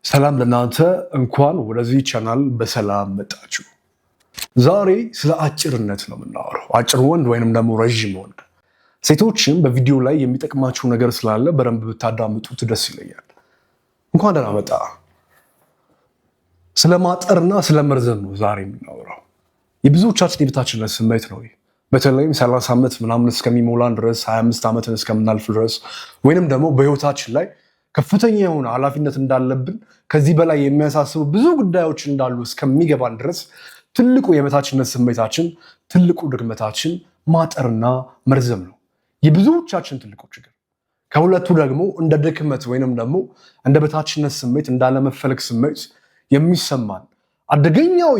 ሰላም ለእናንተ እንኳን ወደዚህ ቻናል በሰላም መጣችሁ። ዛሬ ስለ አጭርነት ነው የምናወራው። አጭር ወንድ ወይንም ደግሞ ረዥም ወንድ። ሴቶችም በቪዲዮ ላይ የሚጠቅማችሁ ነገር ስላለ በደንብ ብታዳምጡት ደስ ይለኛል። እንኳን ደህና መጣ። ስለ ማጠርና ስለ መርዘም ነው ዛሬ የምናወራው። የብዙዎቻችን የበታችነት ስሜት ነው። በተለይም 30 ዓመት ምናምን እስከሚሞላን ድረስ 25 ዓመትን እስከምናልፍ ድረስ ወይንም ደግሞ በህይወታችን ላይ ከፍተኛ የሆነ ኃላፊነት እንዳለብን ከዚህ በላይ የሚያሳስቡ ብዙ ጉዳዮች እንዳሉ እስከሚገባን ድረስ ትልቁ የበታችነት ስሜታችን፣ ትልቁ ድክመታችን ማጠርና መርዘም ነው። የብዙዎቻችን ትልቁ ችግር። ከሁለቱ ደግሞ እንደ ድክመት ወይንም ደግሞ እንደ በታችነት ስሜት፣ እንዳለመፈለግ ስሜት የሚሰማን አደገኛው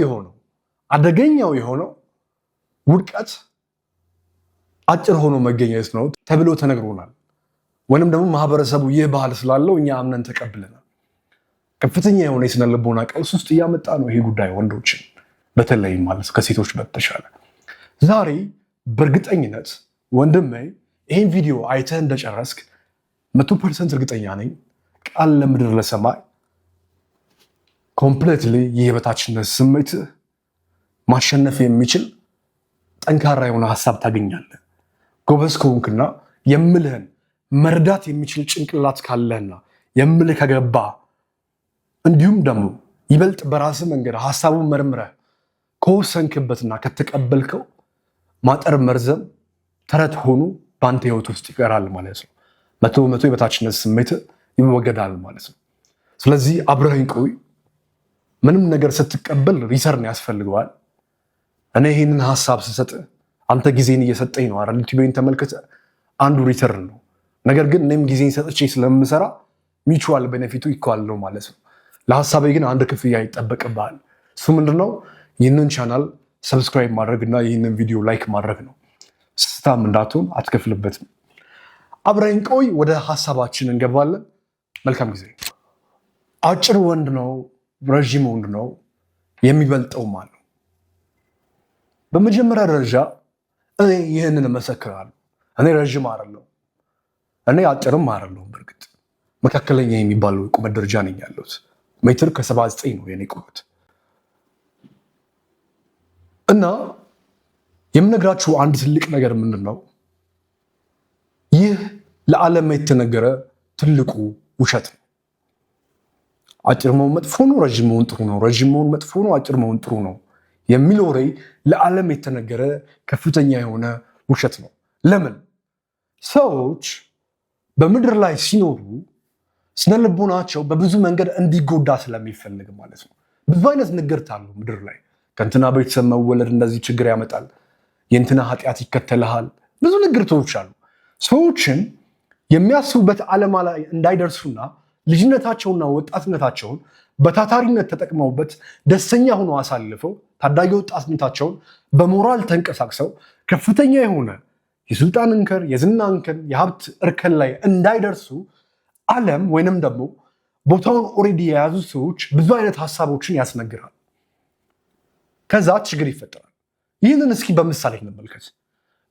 የሆነው ውድቀት አጭር ሆኖ መገኘት ነው ተብሎ ተነግሮናል። ወይንም ደግሞ ማህበረሰቡ ይህ ባህል ስላለው እኛ አምነን ተቀብለናል። ከፍተኛ የሆነ የስነ ልቦና ቀውስ ውስጥ እያመጣ ነው ይሄ ጉዳይ ወንዶችን፣ በተለይ ማለት ከሴቶች በተሻለ። ዛሬ በእርግጠኝነት ወንድሜ ይህን ቪዲዮ አይተህ እንደጨረስክ 100% እርግጠኛ ነኝ ቃል ለምድር ለሰማይ ኮምፕሌትሊ ይህ የበታችነት ስሜት ማሸነፍ የሚችል ጠንካራ የሆነ ሀሳብ ታገኛለህ። ጎበዝ ከሆንክና የምልህን መርዳት የሚችል ጭንቅላት ካለህና የምልህ ከገባ እንዲሁም ደግሞ ይበልጥ በራስህ መንገድ ሀሳቡን መርምረህ ከወሰንክበትና ከተቀበልከው ማጠር መርዘም ተረት ሆኖ በአንተ ህይወት ውስጥ ይቀራል ማለት ነው። 100% የበታችነት ስሜት ይወገዳል ማለት ነው። ስለዚህ አብረኸኝ ቆይ። ምንም ነገር ስትቀበል ሪተርን ያስፈልገዋል። እኔ ይህንን ሀሳብ ስሰጥ አንተ ጊዜን እየሰጠኝ ነው አይደል? ዩቲዩብን ተመልክተህ አንዱ ሪተርን ነው። ነገር ግን እኔም ጊዜን ሰጥቼ ስለምሰራ ሚቹዋል ቤኔፊቱ ይኳል ነው ማለት ነው። ለሀሳቤ ግን አንድ ክፍያ ይጠበቅብሃል። እሱ ምንድነው? ይህንን ቻናል ሰብስክራይብ ማድረግ እና ይህንን ቪዲዮ ላይክ ማድረግ ነው። ስስታም እንዳትሆን፣ አትከፍልበትም። አብረን ቆይ። ወደ ሀሳባችን እንገባለን። መልካም ጊዜ። አጭር ወንድ ነው ረዥም ወንድ ነው የሚበልጠው ማለት ነው? በመጀመሪያ ደረጃ እኔ ይህንን እመሰክራለሁ። እኔ ረዥም አይደለሁም፣ እኔ አጭርም አይደለሁም። በእርግጥ መካከለኛ የሚባለው ቁመት ደረጃ ነኝ ያለሁት። ሜትር ከ79 ነው የኔ ቁመት። እና የምነግራችሁ አንድ ትልቅ ነገር ምንድን ነው? ይህ ለዓለም የተነገረ ትልቁ ውሸት ነው። አጭር መሆን መጥፎ ነው፣ ረዥም መሆን ጥሩ ነው፣ ረዥም መሆን መጥፎ ነው፣ አጭር መሆን ጥሩ ነው የሚለው ወሬ ለዓለም የተነገረ ከፍተኛ የሆነ ውሸት ነው። ለምን? ሰዎች በምድር ላይ ሲኖሩ ስነ ልቦናቸው በብዙ መንገድ እንዲጎዳ ስለሚፈልግ ማለት ነው። ብዙ አይነት ንግርት አሉ ምድር ላይ። ከእንትና ቤተሰብ መወለድ እንደዚህ ችግር ያመጣል፣ የእንትና ኃጢአት ይከተልሃል፣ ብዙ ንግርቶች አሉ። ሰዎችን የሚያስቡበት ዓላማ ላይ እንዳይደርሱና ልጅነታቸውና ወጣትነታቸውን በታታሪነት ተጠቅመውበት ደስተኛ ሆኖ አሳልፈው ታዳጊ ወጣትነታቸውን በሞራል ተንቀሳቅሰው ከፍተኛ የሆነ የስልጣን እንከን፣ የዝና እንከን፣ የሀብት እርከን ላይ እንዳይደርሱ ዓለም ወይንም ደግሞ ቦታውን ኦልሬዲ የያዙ ሰዎች ብዙ አይነት ሀሳቦችን ያስነግራል። ከዛ ችግር ይፈጠራል። ይህንን እስኪ በምሳሌ እንመልከት።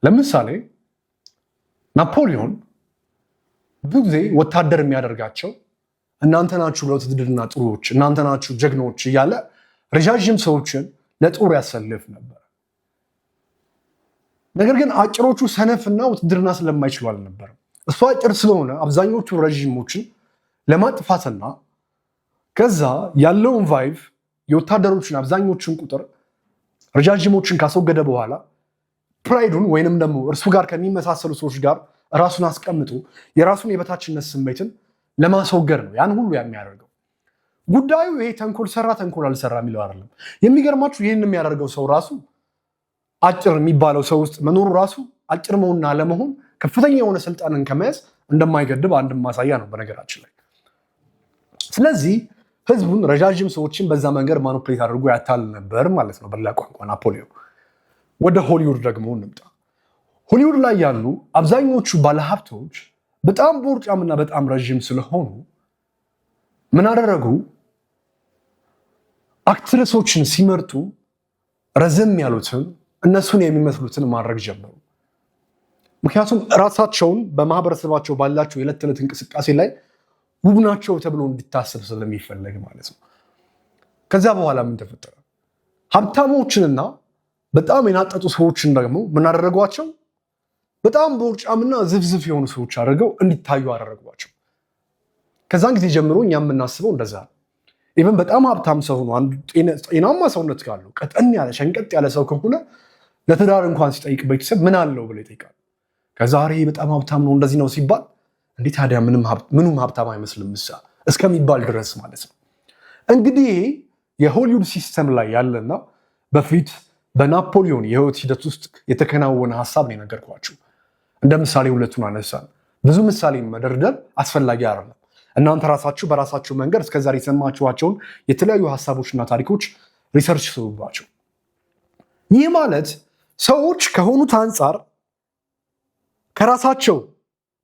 ለምሳሌ ናፖሊዮን ብዙ ጊዜ ወታደር የሚያደርጋቸው እናንተ ናችሁ ለውትድርና ጥሩዎች፣ እናንተ ናችሁ ጀግኖች እያለ ረዣዥም ሰዎችን ለጦር ያሰልፍ ነበር። ነገር ግን አጭሮቹ ሰነፍና ውትድርና ስለማይችሉ አልነበረም። እሱ አጭር ስለሆነ አብዛኞቹ ረዥሞችን ለማጥፋትና ከዛ ያለውን ቫይቭ የወታደሮችን አብዛኞቹን ቁጥር ረዣዥሞችን ካስወገደ በኋላ ፕራይዱን ወይንም ደግሞ እርሱ ጋር ከሚመሳሰሉ ሰዎች ጋር ራሱን አስቀምጦ የራሱን የበታችነት ስሜትን ለማስወገድ ነው ያን ሁሉ የሚያደርገው። ጉዳዩ ይሄ ተንኮል ሰራ ተንኮል አልሰራ የሚለው አይደለም። የሚገርማችሁ ይህን የሚያደርገው ሰው ራሱ አጭር የሚባለው ሰው ውስጥ መኖሩ ራሱ አጭር መሆንና አለመሆን ከፍተኛ የሆነ ስልጣንን ከመያዝ እንደማይገድብ አንድ ማሳያ ነው በነገራችን ላይ። ስለዚህ ህዝቡን ረዣዥም ሰዎችን በዛ መንገድ ማኒፕሌት አድርጎ ያታል ነበር ማለት ነው በሌላ ቋንቋ ናፖሊዮን። ወደ ሆሊውድ ደግሞ እንምጣ። ሆሊውድ ላይ ያሉ አብዛኞቹ ባለሀብቶች በጣም ቦርጫምና በጣም ረዥም ስለሆኑ ምን አደረጉ? አክትረሶችን ሲመርጡ ረዘም ያሉትን እነሱን የሚመስሉትን ማድረግ ጀመሩ። ምክንያቱም ራሳቸውን በማህበረሰባቸው ባላቸው የዕለት ተዕለት እንቅስቃሴ ላይ ውብ ናቸው ተብሎ እንዲታሰብ ስለሚፈለግ ማለት ነው። ከዛ በኋላ ምን ተፈጠረ? ሀብታሞችንና በጣም የናጠጡ ሰዎችን ደግሞ ምን አደረጓቸው? በጣም በውርጫምና ዝፍዝፍ የሆኑ ሰዎች አድርገው እንዲታዩ አደረጓቸው። ከዛን ጊዜ ጀምሮ እኛ የምናስበው እንደዛ ነው። ኢቨን በጣም ሀብታም ሰው ሆኖ አንዱ ጤናማ ሰውነት ካለው ቀጠን ያለ ሸንቀጥ ያለ ሰው ከሆነ ለትዳር እንኳን ሲጠይቅ ቤተሰብ ምን አለው ብሎ ይጠይቃል። ከዛሬ በጣም ሀብታም ነው እንደዚህ ነው ሲባል እንዴ ታዲያ ምንም ሀብታም አይመስልም እስከሚባል ድረስ ማለት ነው። እንግዲህ የሆሊውድ ሲስተም ላይ ያለና በፊት በናፖሊዮን የህይወት ሂደት ውስጥ የተከናወነ ሀሳብ ነው የነገርኳችሁ። እንደ ምሳሌ ሁለቱን አነሳን። ብዙ ምሳሌ መደርደር አስፈላጊ አይደለም። እናንተ ራሳችሁ በራሳችሁ መንገድ እስከዛሬ የሰማችኋቸውን የተለያዩ ሀሳቦችና ታሪኮች ሪሰርች ስሩባቸው። ይህ ማለት ሰዎች ከሆኑት አንጻር ከራሳቸው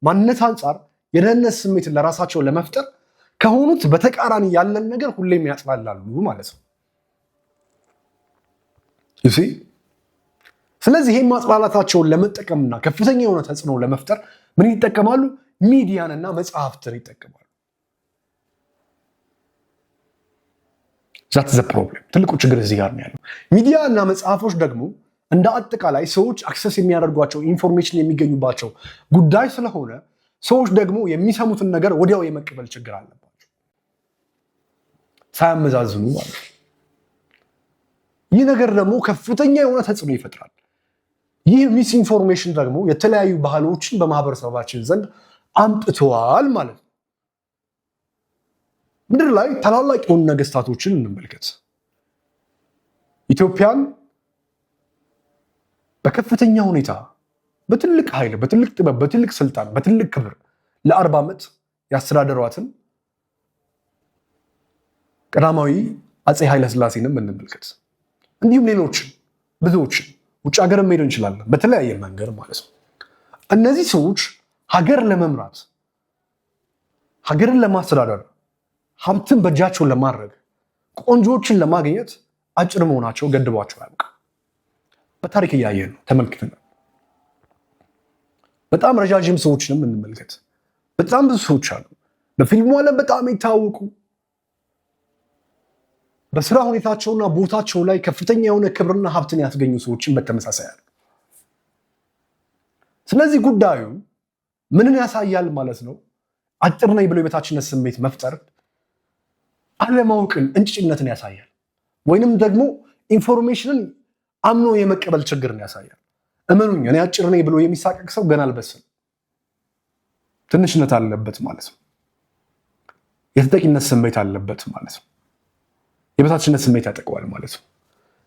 ማንነት አንጻር የደህንነት ስሜትን ለራሳቸው ለመፍጠር ከሆኑት በተቃራኒ ያለን ነገር ሁሌም ያጥላላሉ ማለት ነው። ስለዚህ ይህም ማጥላላታቸውን ለመጠቀምና ከፍተኛ የሆነ ተጽዕኖ ለመፍጠር ምን ይጠቀማሉ? ሚዲያንና መጽሐፍትን ይጠቀማሉ። ዛት ዘ ፕሮብሌም። ትልቁ ችግር እዚህ ጋር ነው ያለው። ሚዲያ እና መጽሐፎች ደግሞ እንደ አጠቃላይ ሰዎች አክሰስ የሚያደርጓቸው ኢንፎርሜሽን የሚገኙባቸው ጉዳይ ስለሆነ ሰዎች ደግሞ የሚሰሙትን ነገር ወዲያው የመቀበል ችግር አለባቸው፣ ሳያመዛዝኑ ማለት ነው። ይህ ነገር ደግሞ ከፍተኛ የሆነ ተጽዕኖ ይፈጥራል። ይህ ሚስ ኢንፎርሜሽን ደግሞ የተለያዩ ባህሎችን በማህበረሰባችን ዘንድ አምጥተዋል ማለት ነው። ምድር ላይ ታላላቅ የሆኑ ነገስታቶችን እንመልከት። ኢትዮጵያን በከፍተኛ ሁኔታ በትልቅ ኃይል፣ በትልቅ ጥበብ፣ በትልቅ ስልጣን፣ በትልቅ ክብር ለ40 ዓመት ያስተዳደሯትን ቀዳማዊ አፄ ኃይለሥላሴንም እንመልከት። እንዲሁም ሌሎችን ብዙዎችን ውጭ ሀገር መሄድ እንችላለን፣ በተለያየ መንገድ ማለት ነው። እነዚህ ሰዎች ሀገር ለመምራት ሀገርን ለማስተዳደር ሀብትን በእጃቸው ለማድረግ ቆንጆዎችን ለማግኘት አጭር መሆናቸው ገድቧቸው ያውቃል። በታሪክ እያየን ነው፣ ተመልክተናል። በጣም ረጃጅም ሰዎችንም እንመልከት። በጣም ብዙ ሰዎች አሉ በፊልሙ ዓለም በጣም የታወቁ በስራ ሁኔታቸውና ቦታቸው ላይ ከፍተኛ የሆነ ክብርና ሀብትን ያስገኙ ሰዎችን በተመሳሳይ አሉ። ስለዚህ ጉዳዩ ምንን ያሳያል ማለት ነው? አጭር ነኝ ብሎ የበታችነት ስሜት መፍጠር አለማወቅን፣ እንጭጭነትን ያሳያል። ወይንም ደግሞ ኢንፎርሜሽንን አምኖ የመቀበል ችግርን ያሳያል። እመኑኝ፣ እኔ አጭር ነኝ ብሎ የሚሳቀቅ ሰው ገና አልበሰለም፣ ትንሽነት አለበት ማለት ነው። የተጠቂነት ስሜት አለበት ማለት ነው። የበታችነት ስሜት ያጠቀዋል ማለት ነው።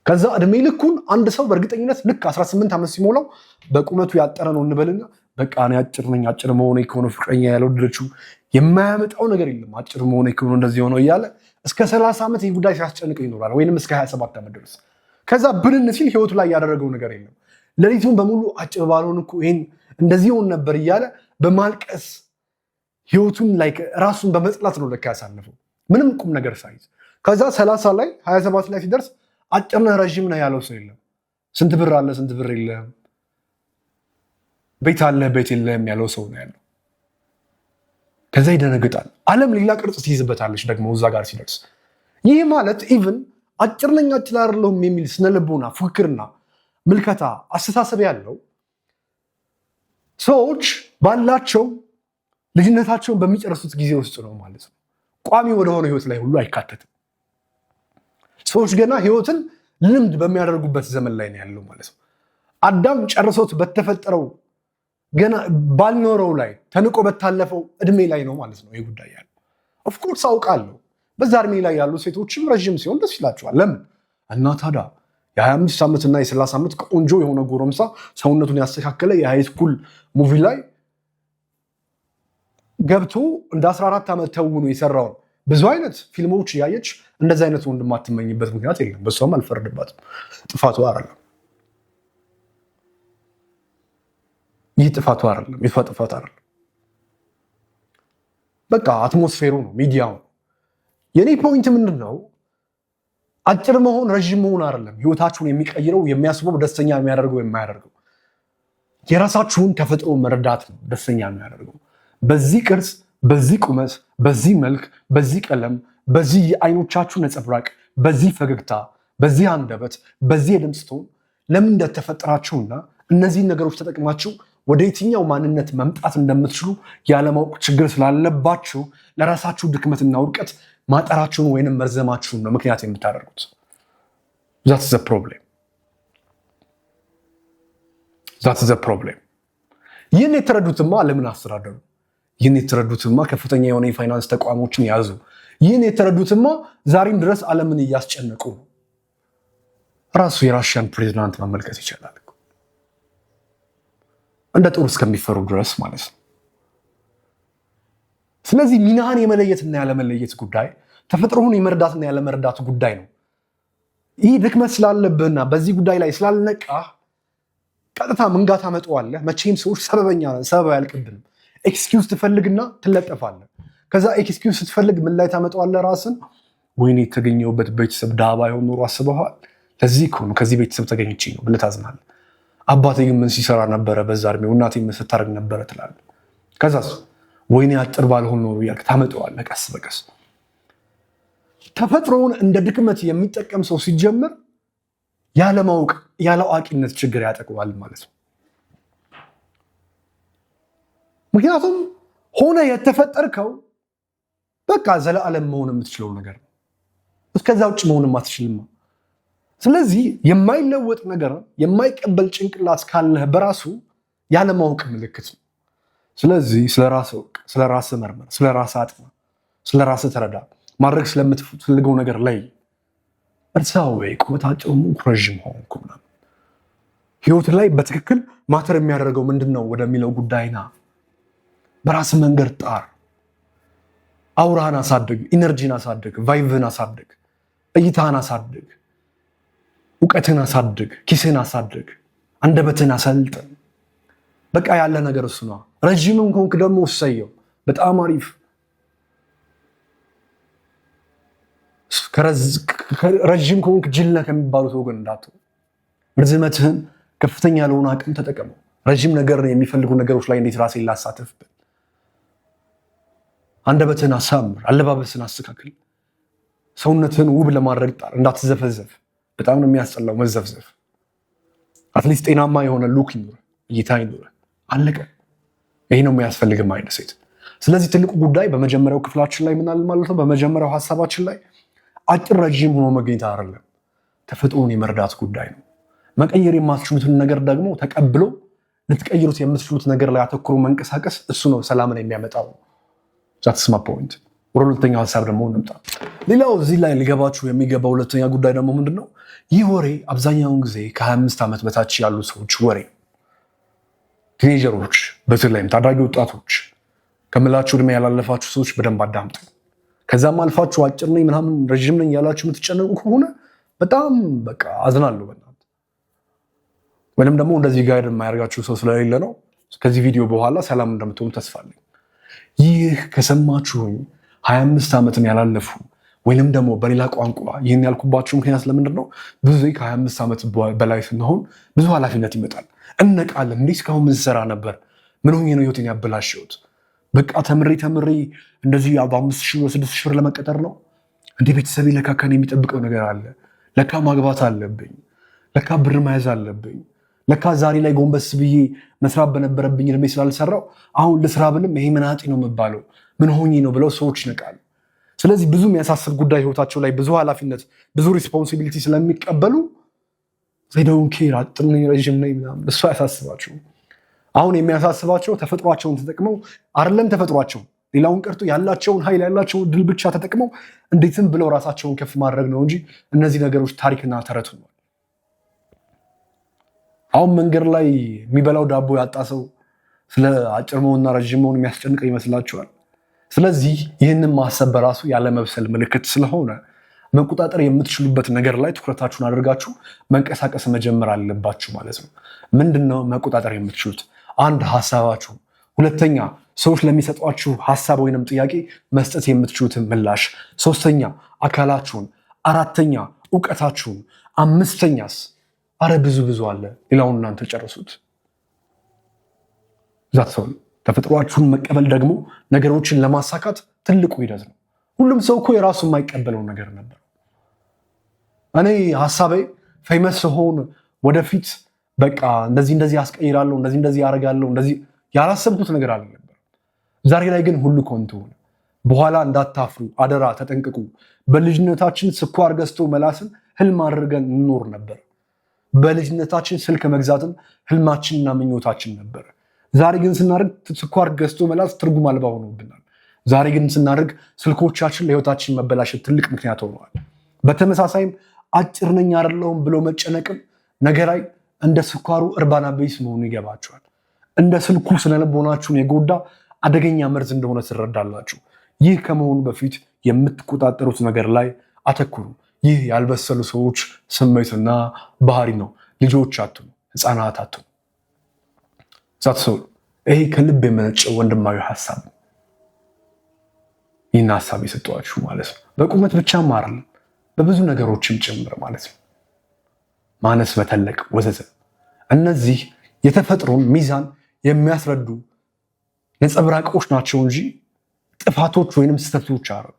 ከዛ እድሜ ልኩን አንድ ሰው በእርግጠኝነት ልክ 18 ዓመት ሲሞላው በቁመቱ ያጠረ ነው እንበልና በቃ እኔ አጭር ነኝ፣ አጭር መሆኔ ከሆነ ፍቅረኛ ያልወደደችው የማያመጣው ነገር የለም፣ አጭር መሆኔ ከሆነ እንደዚህ ሆነው እያለ እስከ 30 ዓመት ይህ ጉዳይ ሲያስጨንቅ ይኖራል፣ ወይንም እስከ 27 ዓመት ድረስ። ከዛ ብንን ሲል ህይወቱ ላይ ያደረገው ነገር የለም። ሌሊቱን በሙሉ አጭር ባልሆን እኮ ይሄን እንደዚህ ሆን ነበር እያለ በማልቀስ ህይወቱን ላይ ራሱን በመጥላት ነው ለካ ያሳለፈው፣ ምንም ቁም ነገር ሳይዝ። ከዛ 30 ላይ 27 ላይ ሲደርስ አጭር ነህ ረዥም ነህ ያለው ሰው የለም። ስንት ብር አለ ስንት ብር የለም፣ ቤት አለ ቤት የለም ያለው ሰው ነው ያለው። ከዛ ይደነግጣል። ዓለም ሌላ ቅርጽ ትይዝበታለች ደግሞ እዛ ጋር ሲደርስ። ይህ ማለት ኢቭን አጭር ነኝ አጭር አይደለሁም የሚል ስነልቦና ፉክክርና ምልከታ አስተሳሰብ ያለው ሰዎች ባላቸው ልጅነታቸውን በሚጨርሱት ጊዜ ውስጥ ነው ማለት ነው። ቋሚ ወደሆነ ህይወት ላይ ሁሉ አይካተትም። ሰዎች ገና ህይወትን ልምድ በሚያደርጉበት ዘመን ላይ ነው ያለው ማለት ነው። አዳም ጨርሶት በተፈጠረው ገና ባልኖረው ላይ ተንቆ በታለፈው እድሜ ላይ ነው ማለት ነው ይህ ጉዳይ ያለው። ኦፍኮርስ አውቃለሁ በዛ እድሜ ላይ ያሉ ሴቶችም ረዥም ሲሆን ደስ ይላቸዋል። ለምን? እና ታዲያ የ25 ዓመትና የ30 ዓመት ቆንጆ የሆነ ጎረምሳ ሰውነቱን ያስተካከለ የሃይስኩል ሙቪ ላይ ገብቶ እንደ 14 ዓመት ተውኖ የሰራውን ብዙ አይነት ፊልሞች እያየች እንደዚህ አይነት ወንድ የማትመኝበት ምክንያት የለም። በሷም አልፈርድባትም። ጥፋቱ አይደለም፣ ይህ ጥፋቱ አይደለም፣ የሷ ጥፋት አይደለም። በቃ አትሞስፌሩ ነው፣ ሚዲያው ነው። የኔ ፖይንት ምንድን ነው? አጭር መሆን ረዥም መሆን አይደለም ህይወታችሁን የሚቀይረው የሚያስበው ደስተኛ የሚያደርገው የራሳችሁን ተፈጥሮ መረዳት ነው ደስተኛ የሚያደርገው። በዚህ ቅርጽ በዚህ ቁመት፣ በዚህ መልክ፣ በዚህ ቀለም፣ በዚህ የአይኖቻችሁ ነጸብራቅ፣ በዚህ ፈገግታ፣ በዚህ አንደበት፣ በዚህ የድምፅ ቶን ለምን እንደተፈጠራችሁና እነዚህን ነገሮች ተጠቅማችሁ ወደ የትኛው ማንነት መምጣት እንደምትችሉ ያለማወቅ ችግር ስላለባችሁ ለራሳችሁ ድክመትና ውድቀት ማጠራችሁን ወይንም መርዘማችሁን ነው ምክንያት የምታደርጉት። ዛት ዘ ፕሮብሌም። ይህን የተረዱትማ ዓለምን አስተዳደሩ። ይህን የተረዱትማ ከፍተኛ የሆነ የፋይናንስ ተቋሞችን ያዙ። ይህን የተረዱትማ ዛሬም ድረስ ዓለምን እያስጨነቁ ነው። ራሱ የራሽያን ፕሬዚዳንት መመልከት ይቻላል። እንደ ጦር እስከሚፈሩ ድረስ ማለት ነው። ስለዚህ ሚናህን የመለየትና ያለመለየት ጉዳይ ተፈጥሮህን የመረዳትና ያለመረዳት ጉዳይ ነው። ይህ ድክመት ስላለብህና በዚህ ጉዳይ ላይ ስላልነቃህ ቀጥታ መንጋት ታመጣዋለህ። መቼም ሰዎች ሰበብ አያልቅብንም። ኤክስኪውዝ ትፈልግና ትለጠፋለህ። ከዛ ኤክስኪውዝ ስትፈልግ ምን ላይ ታመጣዋለህ? ራስን ወይኔ የተገኘሁበት ቤተሰብ ድሃ ባይሆን ኖሮ አስበዋል። ለዚህ እኮ ነው ከዚህ ቤተሰብ ተገኝቼ ነው ብለህ ታዝናለህ። አባቴ ግን ምን ሲሰራ ነበረ በዛ እድሜው፣ እናቴ ምን ስታደርግ ነበረ ትላለህ። ከዛስ ወይኔ አጭር ባልሆን ኖሮ እያልክ ታመጣዋለህ ቀስ በቀስ። ተፈጥሮውን እንደ ድክመት የሚጠቀም ሰው ሲጀምር ያለማወቅ ያለ አዋቂነት ችግር ያጠቅዋል ማለት ነው። ምክንያቱም ሆነ የተፈጠርከው በቃ ዘለዓለም መሆን የምትችለው ነገር ነው። እስከዛ ውጭ መሆንም አትችልም። ስለዚህ የማይለወጥ ነገር የማይቀበል ጭንቅላት ካለህ በራሱ ያለማወቅ ምልክት ነው። ስለዚህ ስለራስህ እወቅ፣ ስለራስህ መርመር፣ ስለራስህ አጥና፣ ስለራስህ ተረዳ። ማድረግ ስለምትፈልገው ነገር ላይ እርሳው። ቁመት አጭር ሆንኩ ረዥም ሆንኩ ምናምን ህይወት ላይ በትክክል ማተር የሚያደርገው ምንድን ነው ወደሚለው ጉዳይና በራስህ መንገድ ጣር። አውራህን አሳድግ፣ ኢነርጂን አሳድግ፣ ቫይቭህን አሳድግ፣ እይታህን አሳድግ፣ እውቀትን አሳድግ፣ ኪስህን አሳድግ፣ አንደበትን አሰልጥን። በቃ ያለ ነገር እሱ ነው። ረዥምም ከሆንክ ደግሞ እሰየው፣ በጣም አሪፍ። ረዥም ከሆንክ ጅል ነህ ከሚባሉት ወገን እንዳትሆን። ርዝመትህን ከፍተኛ ለሆነ አቅም ተጠቀመው። ረዥም ነገር የሚፈልጉ ነገሮች ላይ እንዴት ራሴን ላሳተፍበት። አንደበትህን አሳምር፣ አለባበስን አስተካክል፣ ሰውነትህን ውብ ለማድረግ ጣር። እንዳትዘፈዘፍ። በጣም ነው የሚያስጠላው መዘፍዘፍ። አትሊስት ጤናማ የሆነ ሉክ ይኑር፣ እይታ ይኑር። አለቀ። ይሄ ነው የሚያስፈልግም አይነት ሴት። ስለዚህ ትልቁ ጉዳይ በመጀመሪያው ክፍላችን ላይ ምናል ማለት ነው፣ በመጀመሪያው ሀሳባችን ላይ አጭር ረዥም ሆኖ መገኘት አይደለም፣ ተፈጥሮን የመረዳት ጉዳይ ነው። መቀየር የማትችሉትን ነገር ደግሞ ተቀብሎ ልትቀይሩት የምትችሉት ነገር ላይ አተኩሮ መንቀሳቀስ፣ እሱ ነው ሰላምን የሚያመጣው። ዛትስ ማይ ፖይንት። ወደ ሁለተኛው ሀሳብ ደግሞ እንምጣ። ሌላው እዚህ ላይ ሊገባችሁ የሚገባው ሁለተኛ ጉዳይ ደግሞ ምንድን ነው? ይህ ወሬ አብዛኛውን ጊዜ ከ25 ዓመት በታች ያሉ ሰዎች ወሬ፣ ቲኔጀሮች፣ በተለይም ታዳጊ ወጣቶች ከምላችሁ ዕድሜ ያላለፋችሁ ሰዎች በደንብ አዳምጡ። ከዛም አልፋችሁ አጭር ነኝ ምናምን ረዥም ነኝ ያላችሁ የምትጨነቁ ከሆነ በጣም በቃ አዝናለሁ በእናትህ። ወይንም ደግሞ እንደዚህ ጋይድ የማያደርጋችሁ ሰው ስለሌለ ነው። ከዚህ ቪዲዮ በኋላ ሰላም እንደምትሆኑ ተስፋ አለኝ። ይህ ከሰማችሁኝ 25 ዓመትን ያላለፉ ወይንም ደግሞ በሌላ ቋንቋ ይህን ያልኩባችሁ ምክንያት ለምንድን ነው? ብዙ ጊዜ ከ25 ዓመት በላይ ስንሆን ብዙ ኃላፊነት ይመጣል። እነቃለን። እንዲህ እስካሁን ምን ስሰራ ነበር? ምን ሆኜ ነው ህይወቴን ያበላሸሁት? በቃ ተምሬ እንደዚህ በ5,000 6,000 ብር ለመቀጠር ነው እንዴ? ቤተሰቤ ለካ ከኔ የሚጠብቀው ነገር አለ። ለካ ማግባት አለብኝ። ለካ ብር መያዝ አለብኝ። ለካ ዛሬ ላይ ጎንበስ ብዬ መስራት በነበረብኝ እድሜ ስላልሰራው አሁን ልስራ ብልም ይሄ ምን አጤ ነው የምባለው? ምን ሆኜ ነው ብለው ሰዎች ይነቃሉ። ስለዚህ ብዙ የሚያሳስብ ጉዳይ ህይወታቸው ላይ ብዙ ኃላፊነት ብዙ ሪስፖንሲቢሊቲ ስለሚቀበሉ ዘይደውን ኬር አጥር ነኝ ረዥም ነኝ ምናምን እሱ አያሳስባቸው። አሁን የሚያሳስባቸው ተፈጥሯቸውን ተጠቅመው አይደለም፣ ተፈጥሯቸው ሌላውን ቀርቶ ያላቸውን ኃይል ያላቸውን ድል ብቻ ተጠቅመው እንዴትም ብለው ራሳቸውን ከፍ ማድረግ ነው እንጂ እነዚህ ነገሮች ታሪክና ተረት ነው። አሁን መንገድ ላይ የሚበላው ዳቦ ያጣ ሰው ስለ አጭር መሆንና ረዥም መሆን የሚያስጨንቀው ይመስላችኋል? ስለዚህ ይህንን ማሰብ በራሱ ያለመብሰል ምልክት ስለሆነ መቆጣጠር የምትችሉበት ነገር ላይ ትኩረታችሁን አድርጋችሁ መንቀሳቀስ መጀመር አለባችሁ ማለት ነው። ምንድነው መቆጣጠር የምትችሉት? አንድ ሀሳባችሁ፣ ሁለተኛ ሰዎች ለሚሰጧችሁ ሀሳብ ወይንም ጥያቄ መስጠት የምትችሉትን ምላሽ፣ ሶስተኛ አካላችሁን፣ አራተኛ እውቀታችሁን፣ አምስተኛስ አረ ብዙ አለ። ሌላውን እናንተ ጨርሱት። ዛት ሰው ተፈጥሯችሁን መቀበል ደግሞ ነገሮችን ለማሳካት ትልቁ ሂደት ነው። ሁሉም ሰው እኮ የራሱ የማይቀበለው ነገር ነበር። እኔ ሀሳቤ ፌመስ ስሆን ወደፊት በቃ እንደዚህ ያስቀይራለሁ፣ እንደዚህ ያደርጋለሁ፣ እንደዚህ ያላሰብኩት ነገር አልነበር። ዛሬ ላይ ግን ሁሉ ከንቱ ሆነ። በኋላ እንዳታፍሩ አደራ ተጠንቅቁ። በልጅነታችን ስኳር ገዝቶ መላስን ህልም አድርገን እንኖር ነበር። በልጅነታችን ስልክ መግዛትም ህልማችንና ምኞታችን ነበር። ዛሬ ግን ስናደርግ ስኳር ገዝቶ መላስ ትርጉም አልባ ሆኖብናል። ዛሬ ግን ስናደርግ ስልኮቻችን ለህይወታችን መበላሸት ትልቅ ምክንያት ሆነዋል። በተመሳሳይም አጭር ነኝ አይደለሁም ብሎ መጨነቅም ነገ ላይ እንደ ስኳሩ እርባና ቢስ መሆኑ ይገባቸዋል። እንደ ስልኩ ስነልቦናችሁን የጎዳ አደገኛ መርዝ እንደሆነ ትረዳላችሁ። ይህ ከመሆኑ በፊት የምትቆጣጠሩት ነገር ላይ አተኩሩ። ይህ ያልበሰሉ ሰዎች ስሜትና ባህሪ ነው። ልጆች አትኑ፣ ህፃናት አትኑ። ዛት ሰው ይሄ ከልብ የመነጨ ወንድማዊ ሀሳብ ነው። ይህን ሀሳብ የሰጠኋችሁ ማለት ነው። በቁመት ብቻም አይደለም በብዙ ነገሮችም ጭምር ማለት ነው። ማነስ፣ መተለቅ ወዘተ እነዚህ የተፈጥሮን ሚዛን የሚያስረዱ ነጸብራቆች ናቸው እንጂ ጥፋቶች ወይንም ስህተቶች አይደሉም።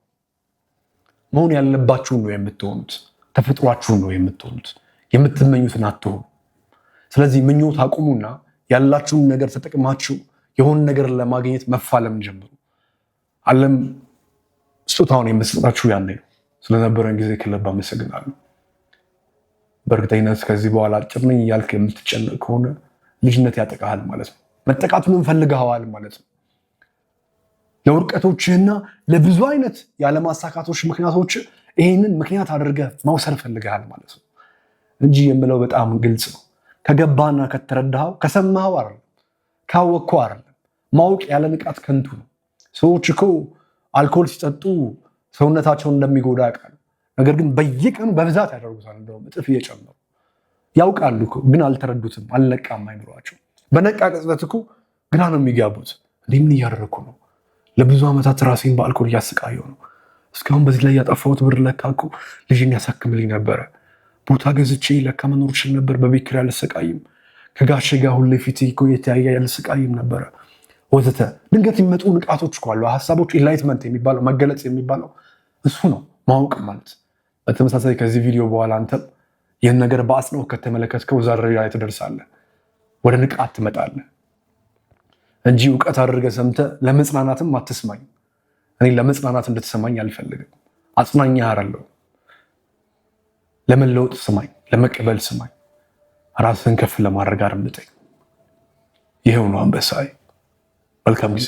መሆን ያለባችሁን ነው የምትሆኑት። ተፈጥሯችሁን ነው የምትሆኑት። የምትመኙትን አትሆኑ። ስለዚህ ምኞት አቁሙና ያላችሁን ነገር ተጠቅማችሁ የሆነ ነገር ለማግኘት መፋለም ጀምሩ። ዓለም ስጦታውን የምትሰጣችሁ ያኔ ነው። ስለነበረን ጊዜ ከልብ አመሰግናለሁ። በእርግጠኝነት ከዚህ በኋላ አጭር ነኝ እያልክ የምትጨነቅ ከሆነ ልጅነት ያጠቃሃል ማለት ነው። መጠቃቱን ፈልገዋል ማለት ነው። ለውድቀቶችህና ለብዙ አይነት ያለማሳካቶች ምክንያቶች ይህንን ምክንያት አድርገህ መውሰድ ፈልገሃል ማለት ነው እንጂ የምለው በጣም ግልጽ ነው። ከገባና ከተረዳኸው ከሰማኸው አይደለም፣ ካወቅከው አይደለም። ማወቅ ያለ ንቃት ከንቱ ነው። ሰዎች እኮ አልኮል ሲጠጡ ሰውነታቸውን እንደሚጎዳ ያውቃሉ። ነገር ግን በየቀኑ በብዛት ያደርጉታል። እንደውም እጥፍ እየጨመሩ ያውቃሉ፣ ግን አልተረዱትም። አልነቃም አይምሯቸው። በነቃ ቅጽበት እኮ ግራ ነው የሚጋቡት። እንዲህ ምን እያደረግኩ ነው? ለብዙ ዓመታት ራሴን በአልኮል እያሰቃየው ነው። እስካሁን በዚህ ላይ ያጠፋሁት ብር ለካ እኮ ልጅን ያሳክምልኝ ነበረ። ቦታ ገዝቼ ለካ መኖር ችል ነበር። በቤት ኪራይ አልሰቃይም። ከጋሼ ጋር ሁሌ ፊት እኮ የተያየ አልሰቃይም ነበረ ወዘተ። ድንገት የሚመጡ ንቃቶች እኮ አሉ፣ ሀሳቦች። ኢንላይትመንት የሚባለው መገለጽ የሚባለው እሱ ነው፣ ማወቅ ማለት። በተመሳሳይ ከዚህ ቪዲዮ በኋላ አንተም ይህን ነገር በአጽንኦት ከተመለከትከው እዛ ደረጃ ላይ ትደርሳለህ፣ ወደ ንቃት ትመጣለህ እንጂ እውቀት አድርገህ ሰምተህ ለመጽናናትም አትስማኝ። እኔ ለመጽናናት እንድትሰማኝ አልፈልግም። አጽናኛ አይደለሁም። ለመለወጥ ስማኝ፣ ለመቀበል ስማኝ፣ ራስን ከፍ ለማድረግ አርምጠኝ። ይሄው ነው አንበሳዬ። መልካም ጊዜ